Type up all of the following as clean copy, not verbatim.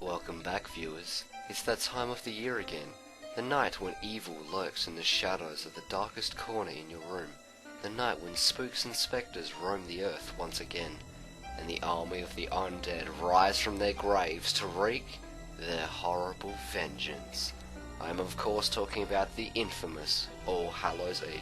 Welcome back, viewers. It's that time of the year again. The night when evil lurks in the shadows of the darkest corner in your room. The night when spooks and spectres roam the earth once again, and the army of the undead rise from their graves to wreak their horrible vengeance. I am of course talking about the infamous All Hallows Eve,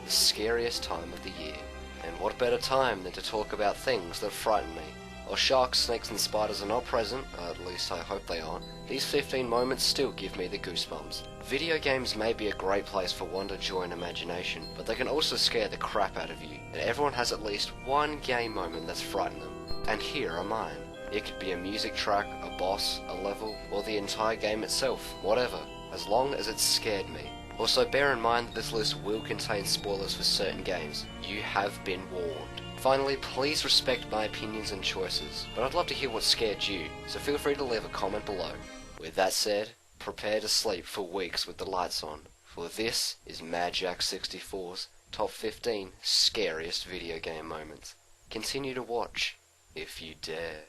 the scariest time of the year. And what better time than to talk about things that frighten me? While sharks, snakes and spiders are not present, at least I hope they aren't, these 15 moments still give me the goosebumps. Video games may be a great place for wonder, joy and imagination, but they can also scare the crap out of you, and everyone has at least one game moment that's frightened them. And here are mine. It could be a music track, a boss, a level, or the entire game itself, whatever, as long as it scared me. Also bear in mind that this list will contain spoilers for certain games. You have been warned. Finally, please respect my opinions and choices, but I'd love to hear what scared you, so feel free to leave a comment below. With that said, prepare to sleep for weeks with the lights on, for this is MadJack64's Top 15 Scariest Video Game Moments. Continue to watch, if you dare.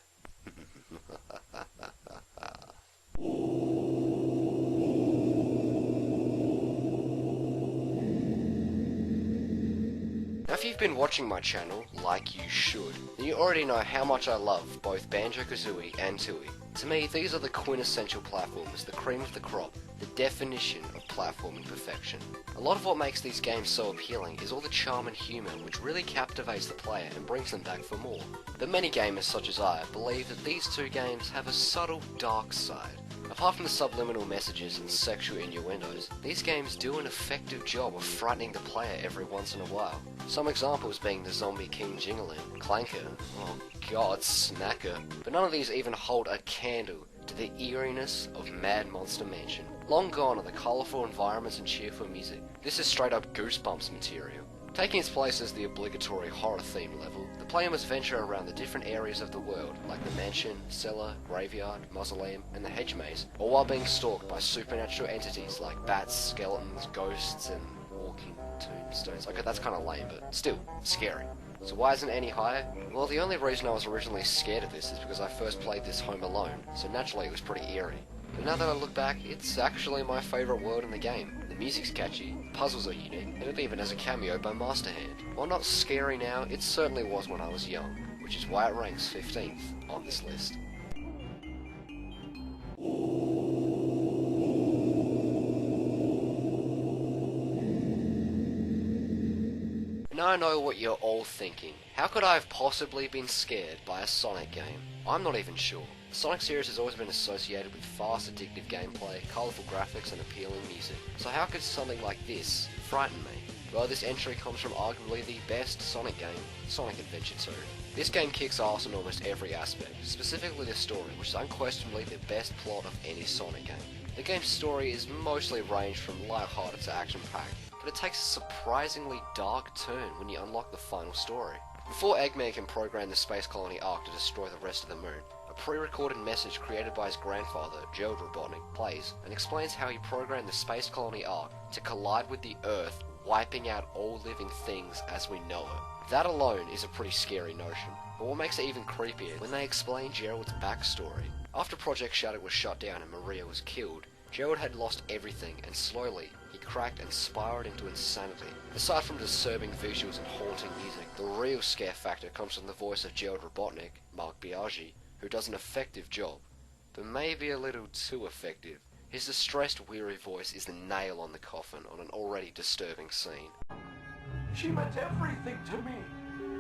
Now if you've been watching my channel, like you should, then you already know how much I love both Banjo-Kazooie and Tooie. To me, these are the quintessential platformers, the cream of the crop, the definition of platforming perfection. A lot of what makes these games so appealing is all the charm and humour which really captivates the player and brings them back for more. But many gamers such as I believe that these two games have a subtle dark side. Apart from the subliminal messages and sexual innuendos, these games do an effective job of frightening the player every once in a while. Some examples being the Zombie King Jingling, Clanker, oh god, Snacker, but none of these even hold a candle to the eeriness of Mad Monster Mansion. Long gone are the colourful environments and cheerful music. This is straight up Goosebumps material. Taking its place as the obligatory horror theme level, the player must venture around the different areas of the world, like the mansion, cellar, graveyard, mausoleum, and the hedge maze, all while being stalked by supernatural entities like bats, skeletons, ghosts, and walking tombstones. Okay, that's kinda lame, but still, scary. So why isn't it any higher? Well, the only reason I was originally scared of this is because I first played this home alone, so naturally it was pretty eerie. But now that I look back, it's actually my favourite world in the game. The music's catchy, puzzles are unique, and it even has a cameo by Master Hand. While not scary now, it certainly was when I was young, which is why it ranks 15th on this list. Now I know what you're all thinking. How could I have possibly been scared by a Sonic game? I'm not even sure. The Sonic series has always been associated with fast, addictive gameplay, colourful graphics and appealing music. So how could something like this frighten me? Well, this entry comes from arguably the best Sonic game, Sonic Adventure 2. This game kicks ass in almost every aspect, specifically the story, which is unquestionably the best plot of any Sonic game. The game's story is mostly ranged from light-hearted to action-packed, but it takes a surprisingly dark turn when you unlock the final story. Before Eggman can program the Space Colony Ark to destroy the rest of the moon, a pre-recorded message created by his grandfather, Gerald Robotnik, plays and explains how he programmed the Space Colony Ark to collide with the Earth, wiping out all living things as we know it. That alone is a pretty scary notion, but what makes it even creepier when they explain Gerald's backstory. After Project Shadow was shut down and Maria was killed, Gerald had lost everything and slowly he cracked and spiraled into insanity. Aside from disturbing visuals and haunting music, the real scare factor comes from the voice of Gerald Robotnik, Mark Biaggi, who does an effective job, but maybe a little too effective. His distressed, weary voice is the nail on the coffin on an already disturbing scene. She meant everything to me,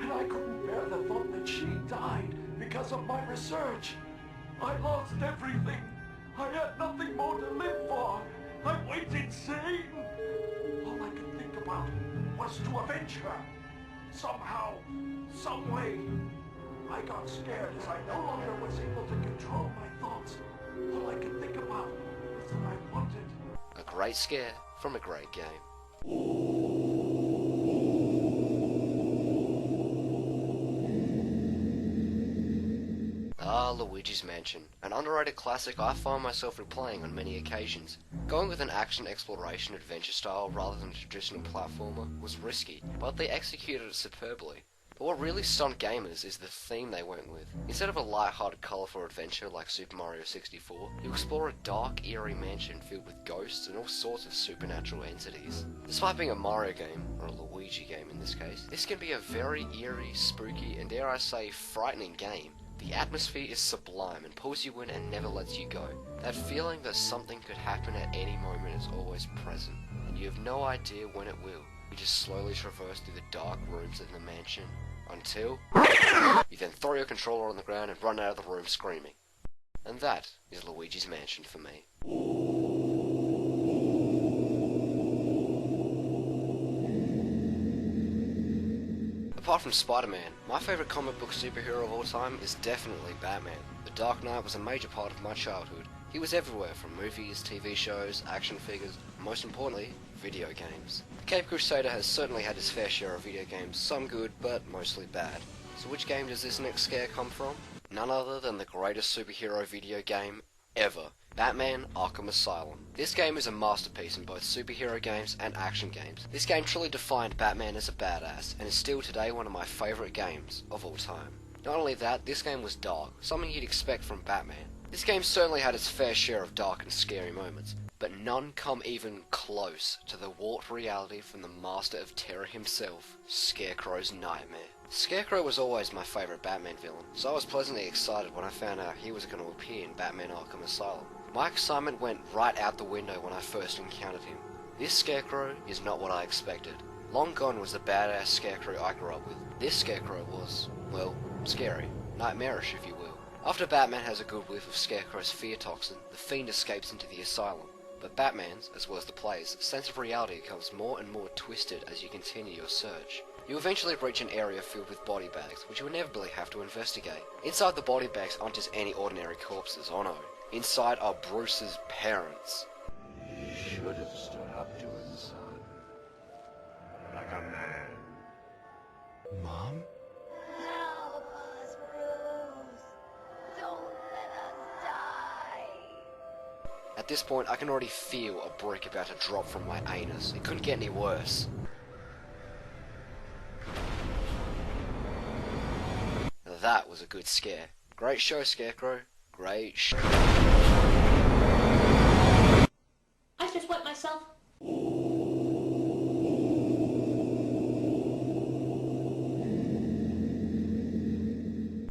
and I couldn't bear the thought that she died because of my research. I lost everything. I had nothing more to live for. I went insane. All I could think about was to avenge her. Somehow, some way. I got scared as I no longer was able to control my thoughts. All I could think about was that I wanted. A great scare from a great game. Luigi's Mansion, an underrated classic I find myself replaying on many occasions. Going with an action exploration adventure style rather than a traditional platformer was risky, but they executed it superbly. But what really stunned gamers is the theme they went with. Instead of a light-hearted, colourful adventure like Super Mario 64, you explore a dark, eerie mansion filled with ghosts and all sorts of supernatural entities. Despite being a Mario game, or a Luigi game in this case, this can be a very eerie, spooky, and dare I say, frightening game. The atmosphere is sublime and pulls you in and never lets you go. That feeling that something could happen at any moment is always present, and you have no idea when it will. You just slowly traverse through the dark rooms of the mansion, until you then throw your controller on the ground and run out of the room screaming. And that is Luigi's Mansion for me. Apart from Spider-Man, my favourite comic book superhero of all time is definitely Batman. The Dark Knight was a major part of my childhood. He was everywhere, from movies, TV shows, action figures, and most importantly, video games. The Cape Crusader has certainly had his fair share of video games, some good, but mostly bad. So which game does this next scare come from? None other than the greatest superhero video game ever. Batman Arkham Asylum. This game is a masterpiece in both superhero games and action games. This game truly defined Batman as a badass, and is still today one of my favourite games of all time. Not only that, this game was dark, something you'd expect from Batman. This game certainly had its fair share of dark and scary moments, but none come even close to the warped reality from the master of terror himself, Scarecrow's nightmare. Scarecrow was always my favourite Batman villain, so I was pleasantly excited when I found out he was going to appear in Batman Arkham Asylum. My excitement went right out the window when I first encountered him. This Scarecrow is not what I expected. Long gone was the badass Scarecrow I grew up with. This Scarecrow was, well, scary, nightmarish if you will. After Batman has a good whiff of Scarecrow's fear toxin, the Fiend escapes into the asylum. But Batman's, as well as the player's, sense of reality becomes more and more twisted as you continue your search. You eventually reach an area filled with body bags, which you inevitably have to investigate. Inside the body bags aren't just any ordinary corpses, oh no. Inside are Bruce's parents. You should have stood up to him, son. Like a man. Mom? Help us, Bruce. Don't let us die. At this point, I can already feel a brick about to drop from my anus. It couldn't get any worse. That was a good scare. Great show, Scarecrow. Great show. I just wet myself.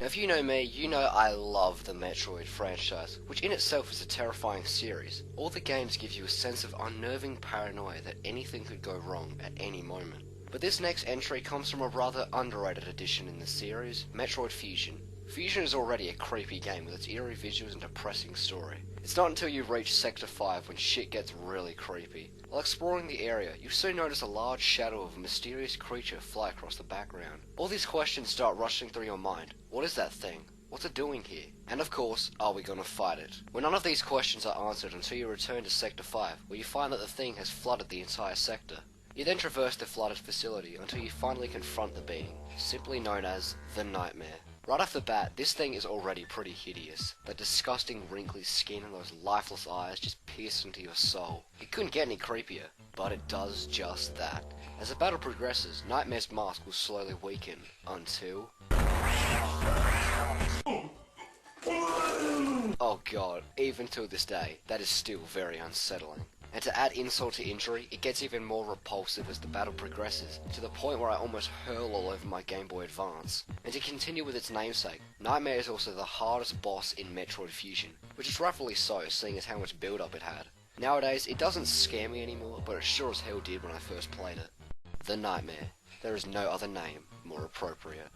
Now if you know me, you know I love the Metroid franchise, which in itself is a terrifying series. All the games give you a sense of unnerving paranoia that anything could go wrong at any moment. But this next entry comes from a rather underrated addition in the series, Metroid Fusion. Fusion is already a creepy game with its eerie visuals and depressing story. It's not until you reach Sector 5 when shit gets really creepy. While exploring the area, you soon notice a large shadow of a mysterious creature fly across the background. All these questions start rushing through your mind. What is that thing? What's it doing here? And of course, are we gonna fight it? Well, none of these questions are answered until you return to Sector 5, where you find that the thing has flooded the entire sector. You then traverse the flooded facility until you finally confront the being, simply known as the Nightmare. Right off the bat, this thing is already pretty hideous. The disgusting wrinkly skin and those lifeless eyes just pierce into your soul. It couldn't get any creepier, but it does just that. As the battle progresses, Nightmare's mask will slowly weaken, until... Oh god, even to this day, that is still very unsettling. And to add insult to injury, it gets even more repulsive as the battle progresses, to the point where I almost hurl all over my Game Boy Advance. And to continue with its namesake, Nightmare is also the hardest boss in Metroid Fusion, which is rightfully so, seeing as how much build-up it had. Nowadays, it doesn't scare me anymore, but it sure as hell did when I first played it. The Nightmare. There is no other name more appropriate.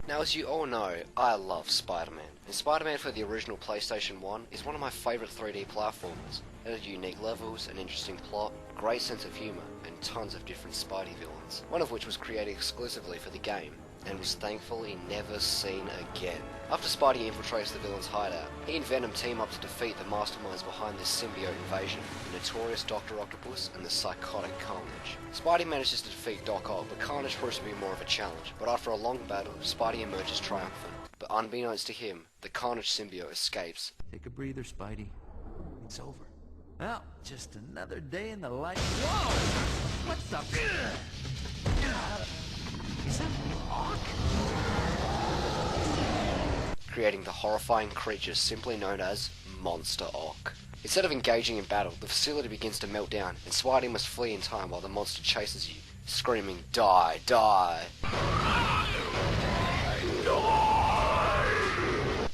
Now, as you all know, I love Spider-Man, and Spider-Man for the original PlayStation 1 is one of my favourite 3D platformers. It had unique levels, an interesting plot, great sense of humour, and tons of different Spidey villains, one of which was created exclusively for the game, and was thankfully never seen again. After Spidey infiltrates the villain's hideout, he and Venom team up to defeat the masterminds behind this symbiote invasion, the notorious Dr. Octopus and the psychotic Carnage. Spidey manages to defeat Doc Ock, but Carnage proves to be more of a challenge, but after a long battle, Spidey emerges triumphant. But unbeknownst to him, the Carnage symbiote escapes. Take a breather, Spidey. It's over. Well, just another day in the life. Whoa! What the? Is that rock? Creating the horrifying creature simply known as Monster Ock. Instead of engaging in battle, the facility begins to melt down, and Spidey must flee in time while the monster chases you, screaming, "Die, die!"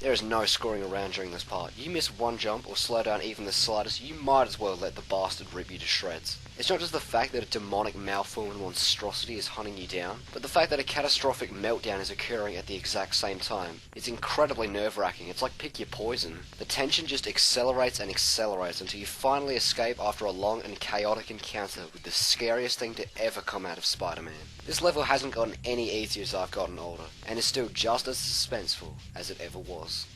There is no screwing around during this part. You miss one jump or slow down even the slightest, you might as well let the bastard rip you to shreds. It's not just the fact that a demonic malformed monstrosity is hunting you down, but the fact that a catastrophic meltdown is occurring at the exact same time. It's incredibly nerve-wracking. It's like pick your poison. The tension just accelerates and accelerates until you finally escape after a long and chaotic encounter with the scariest thing to ever come out of Spider-Man. This level hasn't gotten any easier as I've gotten older, and is still just as suspenseful as it ever was.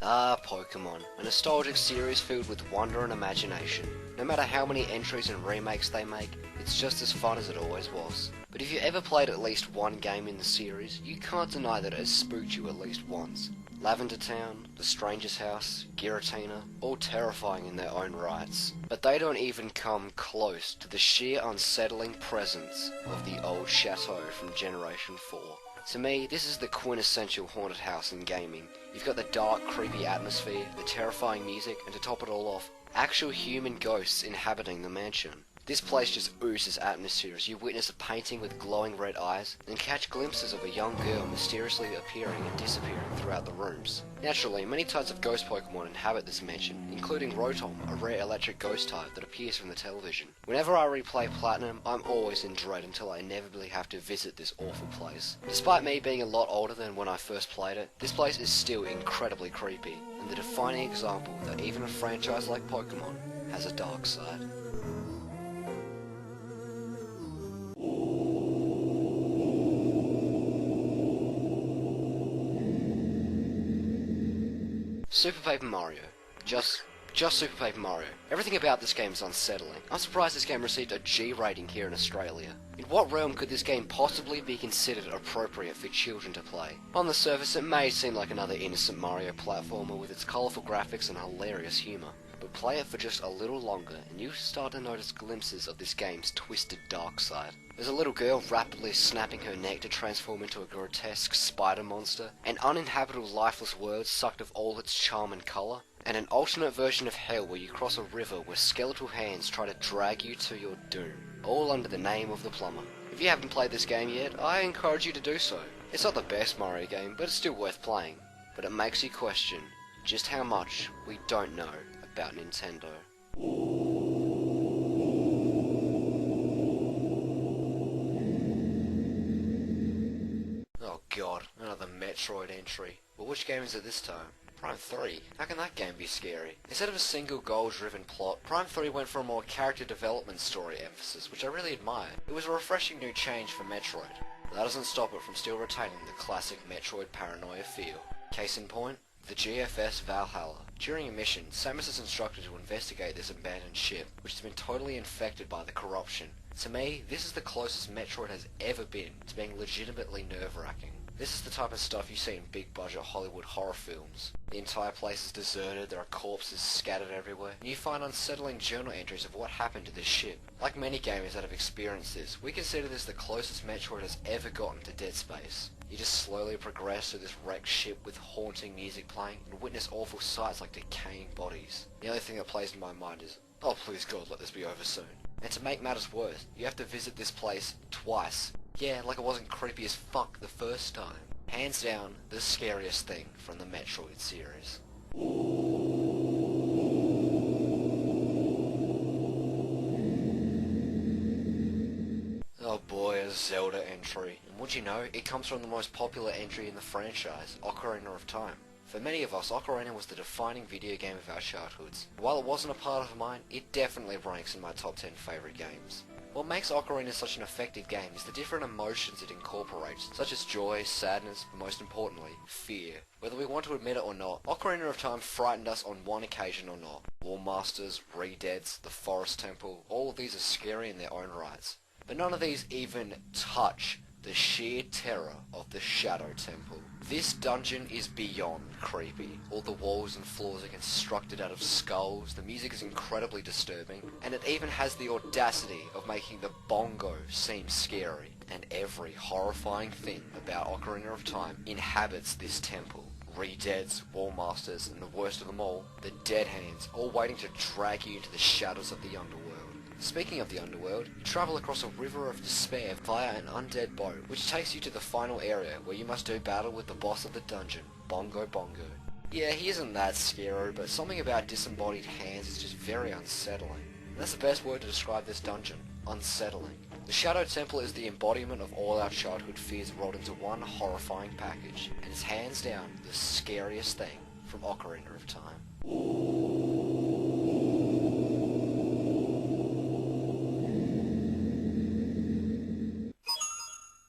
Ah, Pokemon, a nostalgic series filled with wonder and imagination. No matter how many entries and remakes they make, it's just as fun as it always was. But if you ever played at least one game in the series, you can't deny that it has spooked you at least once. Lavender Town, The Stranger's House, Giratina, all terrifying in their own rights. But they don't even come close to the sheer unsettling presence of the old chateau from Generation 4. To me, this is the quintessential haunted house in gaming. You've got the dark, creepy atmosphere, the terrifying music, and to top it all off, actual human ghosts inhabiting the mansion. This place just oozes atmosphere as you witness a painting with glowing red eyes and catch glimpses of a young girl mysteriously appearing and disappearing throughout the rooms. Naturally, many types of ghost Pokemon inhabit this mansion, including Rotom, a rare electric ghost type that appears from the television. Whenever I replay Platinum, I'm always in dread until I inevitably have to visit this awful place. Despite me being a lot older than when I first played it, this place is still incredibly creepy, and the defining example that even a franchise like Pokemon has a dark side. Super Paper Mario. Just Super Paper Mario. Everything about this game is unsettling. I'm surprised this game received a G rating here in Australia. In what realm could this game possibly be considered appropriate for children to play? On the surface, it may seem like another innocent Mario platformer with its colourful graphics and hilarious humour. But play it for just a little longer and you start to notice glimpses of this game's twisted dark side. There's a little girl rapidly snapping her neck to transform into a grotesque spider monster, an uninhabitable lifeless world sucked of all its charm and colour, and an alternate version of hell where you cross a river where skeletal hands try to drag you to your doom, all under the name of the plumber. If you haven't played this game yet, I encourage you to do so. It's not the best Mario game, but it's still worth playing. But it makes you question just how much we don't know about Nintendo. Oh god, another Metroid entry. But which game is it this time? Prime 3. How can that game be scary? Instead of a single goal-driven plot, Prime 3 went for a more character development story emphasis, which I really admired. It was a refreshing new change for Metroid. But that doesn't stop it from still retaining the classic Metroid paranoia feel. Case in point, the GFS Valhalla. During a mission, Samus is instructed to investigate this abandoned ship, which has been totally infected by the corruption. To me, this is the closest Metroid has ever been to being legitimately nerve-wracking. This is the type of stuff you see in big-budget Hollywood horror films. The entire place is deserted, there are corpses scattered everywhere, and you find unsettling journal entries of what happened to this ship. Like many gamers that have experienced this, we consider this the closest Metroid has ever gotten to Dead Space. You just slowly progress through this wrecked ship with haunting music playing, and witness awful sights like decaying bodies. The only thing that plays in my mind is, oh please God, let this be over soon. And to make matters worse, you have to visit this place twice. Yeah, like it wasn't creepy as fuck the first time. Hands down, the scariest thing from the Metroid series. Oh boy, a Zelda entry. And would you know, it comes from the most popular entry in the franchise, Ocarina of Time. For many of us, Ocarina was the defining video game of our childhoods. While it wasn't a part of mine, it definitely ranks in my top 10 favourite games. What makes Ocarina such an effective game is the different emotions it incorporates, such as joy, sadness, but most importantly, fear. Whether we want to admit it or not, Ocarina of Time frightened us on one occasion or not. War Masters, Re-Deads, the Forest Temple, all of these are scary in their own rights. But none of these even touch the sheer terror of the Shadow Temple. This dungeon is beyond creepy. All the walls and floors are constructed out of skulls, the music is incredibly disturbing, and it even has the audacity of making the bongo seem scary. And every horrifying thing about Ocarina of Time inhabits this temple. Re-Deads, Wallmasters, and the worst of them all, the Dead Hands, all waiting to drag you into the shadows of the underworld. Speaking of the underworld, you travel across a river of despair via an undead boat, which takes you to the final area where you must do battle with the boss of the dungeon, Bongo Bongo. Yeah, he isn't that scary, but something about disembodied hands is just very unsettling. And that's the best word to describe this dungeon, unsettling. The Shadow Temple is the embodiment of all our childhood fears rolled into one horrifying package, and is hands down the scariest thing from Ocarina of Time.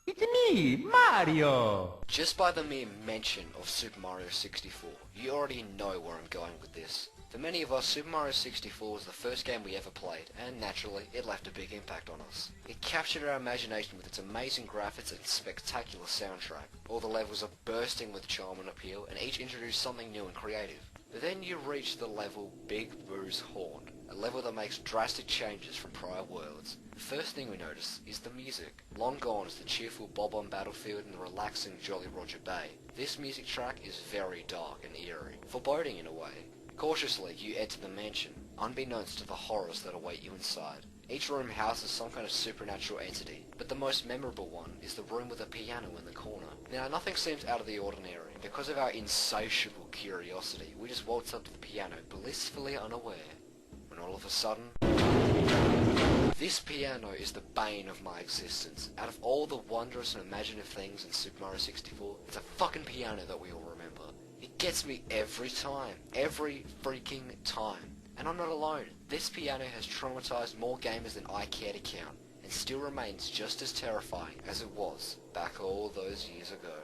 It's me, Mario! Just by the mere mention of Super Mario 64, you already know where I'm going with this. For many of us, Super Mario 64 was the first game we ever played, and naturally, it left a big impact on us. It captured our imagination with its amazing graphics and spectacular soundtrack. All the levels are bursting with charm and appeal, and each introduced something new and creative. But then you reach the level Big Boo's Horn, a level that makes drastic changes from prior worlds. The first thing we notice is the music. Long gone is the cheerful Bob-on Battlefield and the relaxing Jolly Roger Bay. This music track is very dark and eerie, foreboding in a way. Cautiously, you enter the mansion, unbeknownst to the horrors that await you inside. Each room houses some kind of supernatural entity, but the most memorable one is the room with a piano in the corner. Now, nothing seems out of the ordinary, and because of our insatiable curiosity, we just waltz up to the piano, blissfully unaware, when all of a sudden, this piano is the bane of my existence. Out of all the wondrous and imaginative things in Super Mario 64, it's a fucking piano that we all remember. It gets me every time. Every freaking time. And I'm not alone. This piano has traumatized more gamers than I care to count, and still remains just as terrifying as it was back all those years ago.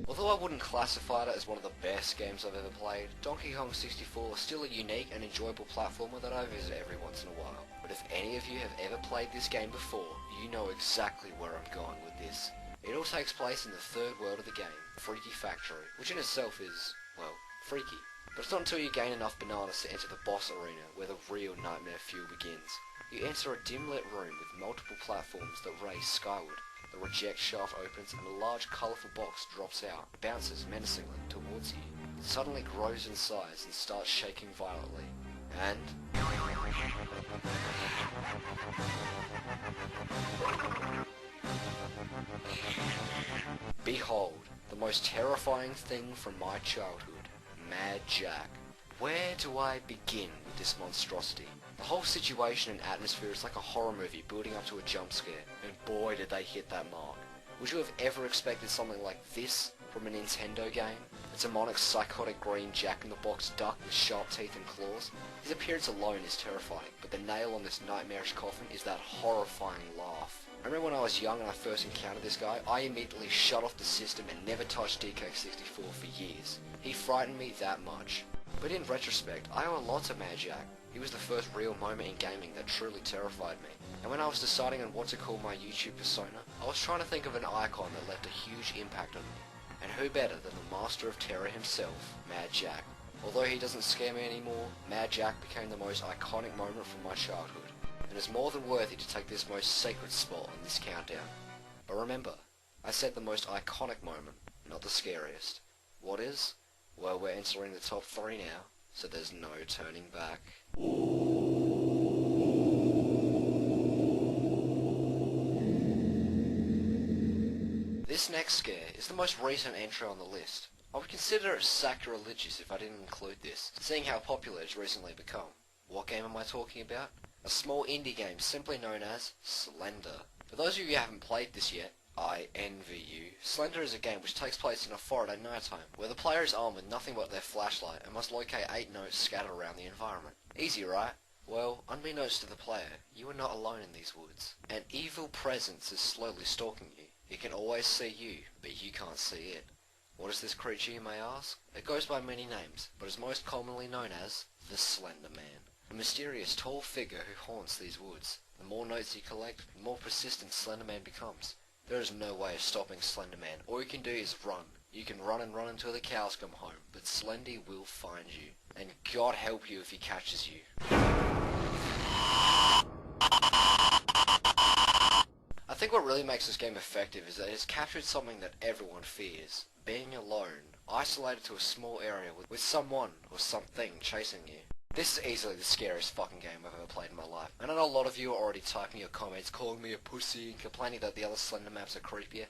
Although I wouldn't classify it as one of the best games I've ever played, Donkey Kong 64 is still a unique and enjoyable platformer that I visit every once in a while. But if any of you have ever played this game before, you know exactly where I'm going with this. It all takes place in the third world of the game, Freaky Factory, which in itself is, well, freaky. But it's not until you gain enough bananas to enter the boss arena where the real nightmare fuel begins. You enter a dim-lit room with multiple platforms that raise skyward. The reject shaft opens and a large colourful box drops out, bounces menacingly towards you. It suddenly grows in size and starts shaking violently. And behold, the most terrifying thing from my childhood, Mad Jack. Where do I begin with this monstrosity? The whole situation and atmosphere is like a horror movie building up to a jump scare, and boy did they hit that mark. Would you have ever expected something like this from a Nintendo game? A demonic, psychotic green Jack-in-the-Box duck with sharp teeth and claws? His appearance alone is terrifying, but the nail on this nightmarish coffin is that horrifying laugh. I remember when I was young and I first encountered this guy, I immediately shut off the system and never touched DK64 for years. He frightened me that much. But in retrospect, I owe a lot to Mad Jack. He was the first real moment in gaming that truly terrified me. And when I was deciding on what to call my YouTube persona, I was trying to think of an icon that left a huge impact on me. And who better than the master of terror himself, Mad Jack. Although he doesn't scare me anymore, Mad Jack became the most iconic moment from my childhood, and is more than worthy to take this most sacred spot on this countdown. But remember, I said the most iconic moment, not the scariest. What is? Well, we're entering the top 3 now, so there's no turning back. This next scare is the most recent entry on the list. I would consider it sacrilegious if I didn't include this, seeing how popular it's recently become. What game am I talking about? A small indie game simply known as Slender. For those of you who haven't played this yet, I envy you. Slender is a game which takes place in a forest at night time, where the player is armed with nothing but their flashlight and must locate 8 notes scattered around the environment. Easy, right? Well, unbeknownst to the player, you are not alone in these woods. An evil presence is slowly stalking you. It can always see you, but you can't see it. What is this creature, you may ask? It goes by many names, but is most commonly known as the Slender Man. A mysterious tall figure who haunts these woods. The more notes you collect, the more persistent Slender Man becomes. There is no way of stopping Slender Man. All you can do is run. You can run and run until the cows come home, but Slendy will find you. And God help you if he catches you. I think what really makes this game effective is that it has captured something that everyone fears. Being alone, isolated to a small area with someone or something chasing you. This is easily the scariest fucking game I've ever played in my life. And I know a lot of you are already typing your comments, calling me a pussy and complaining that the other Slender maps are creepier.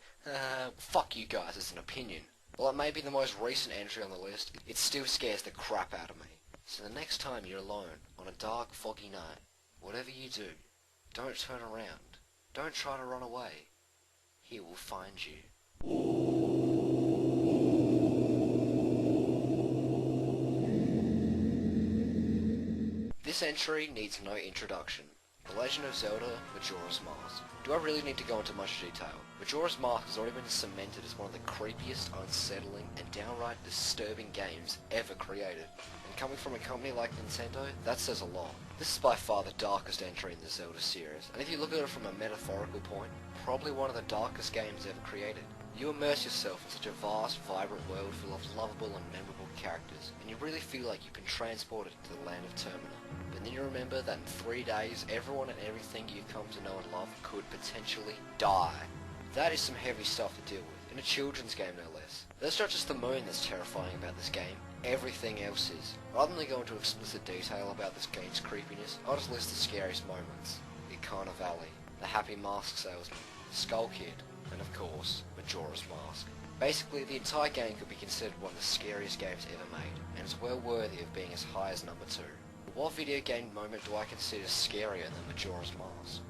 Fuck you guys, it's an opinion. While it may be the most recent entry on the list, it still scares the crap out of me. So the next time you're alone, on a dark, foggy night, whatever you do, don't turn around. Don't try to run away. He will find you. This entry needs no introduction. The Legend of Zelda, Majora's Mask. Do I really need to go into much detail? Majora's Mask has already been cemented as one of the creepiest, unsettling, and downright disturbing games ever created. And coming from a company like Nintendo, that says a lot. This is by far the darkest entry in the Zelda series, and if you look at it from a metaphorical point, probably one of the darkest games ever created. You immerse yourself in such a vast, vibrant world full of lovable and memorable characters, and you really feel like you've been transported to the land of Termina. But then you remember that in 3 days, everyone and everything you've come to know and love could potentially die. That is some heavy stuff to deal with, in a children's game no less. That's not just the moon that's terrifying about this game, everything else is. Rather than go into explicit detail about this game's creepiness, I'll just list the scariest moments. The Ikana Valley, the Happy Mask Salesman, Skull Kid, and of course, Majora's Mask. Basically, the entire game could be considered one of the scariest games ever made, and is well worthy of being as high as number 2. But what video game moment do I consider scarier than Majora's Mask?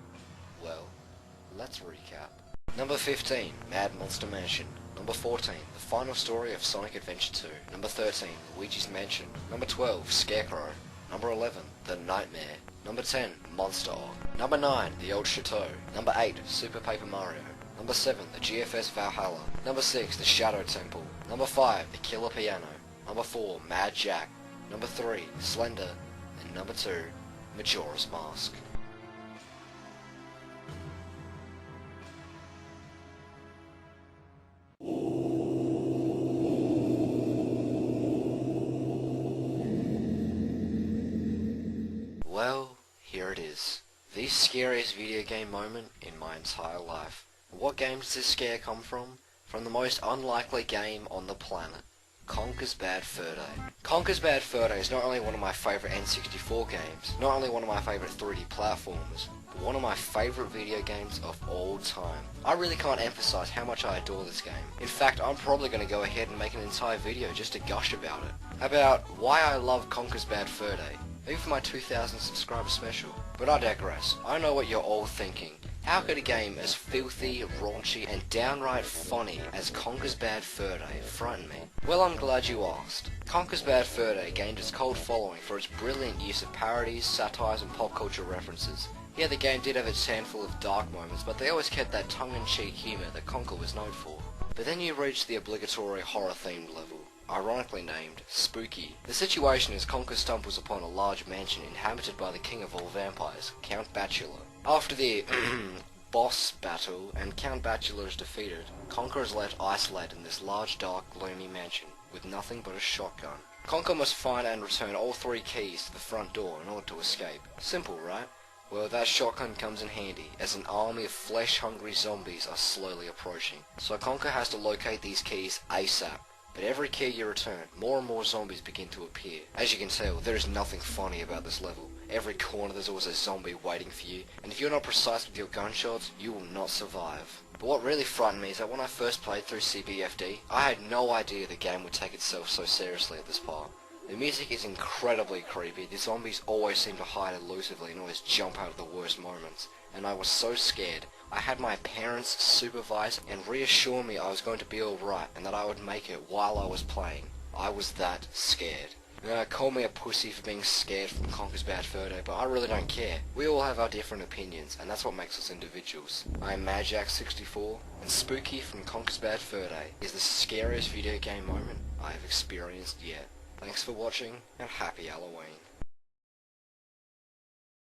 Well, let's recap. Number 15, Mad Monster Mansion. Number 14, The Final Story of Sonic Adventure 2. Number 13, Luigi's Mansion. Number 12, Scarecrow. Number 11, The Nightmare. Number 10, Monster Ogg. Number 9, The Old Chateau. Number 8, Super Paper Mario. Number 7, the GFS Valhalla. Number 6, the Shadow Temple. Number 5, the Killer Piano. Number 4, Mad Jack. Number 3, Slender. And number 2, Majora's Mask. Well, here it is. The scariest video game moment in my entire life. What game does this scare come from? From the most unlikely game on the planet. Conker's Bad Fur Day. Conker's Bad Fur Day is not only one of my favourite N64 games, not only one of my favourite 3D platformers, but one of my favourite video games of all time. I really can't emphasise how much I adore this game. In fact, I'm probably going to go ahead and make an entire video just to gush about it. About why I love Conker's Bad Fur Day. Maybe for my 2000 subscriber special. But I digress. I know what you're all thinking. How could a game as filthy, raunchy, and downright funny as Conker's Bad Fur Day frighten me? Well, I'm glad you asked. Conker's Bad Fur Day gained its cult following for its brilliant use of parodies, satires, and pop culture references. Yeah, the game did have its handful of dark moments, but they always kept that tongue-in-cheek humour that Conker was known for. But then you reach the obligatory horror-themed level, ironically named Spooky. The situation is Conker stumbles upon a large mansion inhabited by the king of all vampires, Count Bachelor. After the boss battle and Count Bachelor is defeated, Conker is left isolated in this large, dark, gloomy mansion with nothing but a shotgun. Conker must find and return all 3 keys to the front door in order to escape. Simple, right? Well, that shotgun comes in handy, as an army of flesh-hungry zombies are slowly approaching. So Conker has to locate these keys ASAP. But every key you return, more and more zombies begin to appear. As you can tell, there is nothing funny about this level. Every corner there's always a zombie waiting for you, and if you're not precise with your gunshots, you will not survive. But what really frightened me is that when I first played through CBFD, I had no idea the game would take itself so seriously at this part. The music is incredibly creepy, the zombies always seem to hide elusively and always jump out at the worst moments, and I was so scared. I had my parents supervise and reassure me I was going to be alright and that I would make it while I was playing. I was that scared. Call me a pussy for being scared from Conker's Bad Fur Day, but I really don't care. We all have our different opinions, and that's what makes us individuals. I am Majak64, and Spooky from Conker's Bad Fur Day is the scariest video game moment I have experienced yet. Thanks for watching, and happy Halloween.